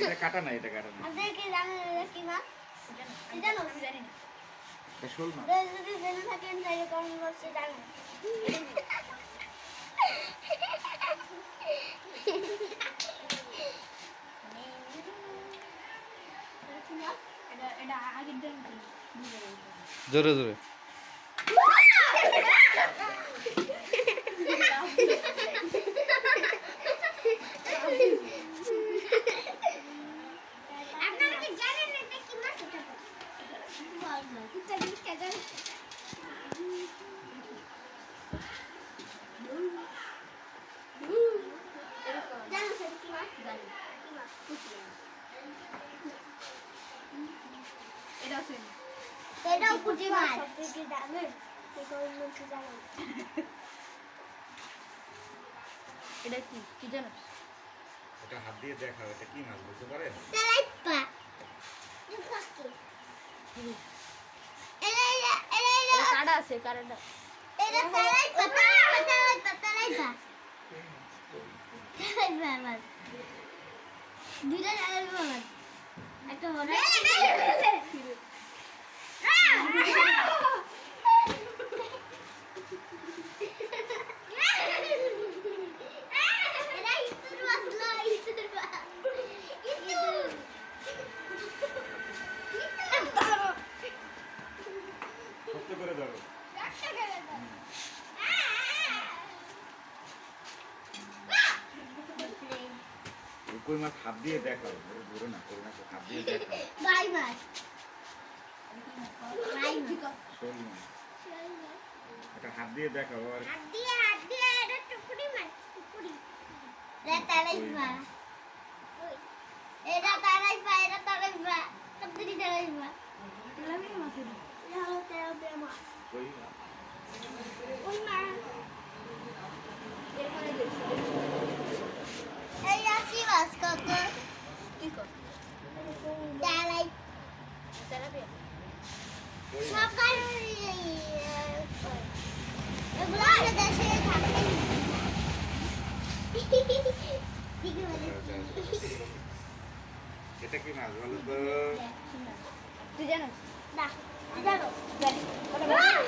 এটা কাটা না, এটা কাটা না। আপনি কি জানেন এটা কি মাছ? জানো? আমি জানি না। এটা শোল মাছ। যদি জেনে থাকেন তাহলে কমেন্ট বক্সে জানান। এটা আগের দিন জোরে জোরে আপনারা কি জানেন এটা কি মাছ? এটা জিনিস কে জানে? জানো সেটা কি মাছ? জানি। কি মাছ? এটা আছে এটাও পুঁটি মাছ। আপনি কি জানেন? এটা অন্য কি জানেন? এটা কি জানো? এটা হাত দিয়ে দেখাও, এটা কি মাছ বলতে পারেন? তেলাইপা। এটা কাটা আছে কাটাটা এটা তেলাইপা, তেলাইপা। তেলাইপা মাছ। দুইটা তেলাইপা মাছ। একটা বড় শক্ত করে ধরো। ওই কই মাছ হাত দিয়ে দেখাও, ওরে ধরো না, কই মাছ হাত দিয়ে দেখাও। বাই মাছ। বাই মাছ। শোল মাছ। এটা হাত দিয়ে দেখাও আর হাত দিয়ে এটা টুকুরি মাছ, টুকুরি। এটা তেলাইপা। এটা তেলাইপা। কতরি তেলাইপা। তেলাপিয়া মাছ এটা এটা হলো তেলাইপা মাছ। কই মাছ। ওই মাছ। এরপরে দেখছি এই আছি মাছ কত? কি কর তেলাই তেলাপিয়া কই মাছ। সকাল এগুলো আমাদের দেশে থাকে। এটা কি মাছ বলো তো? তুই জানো না, জানো? জানি Ah!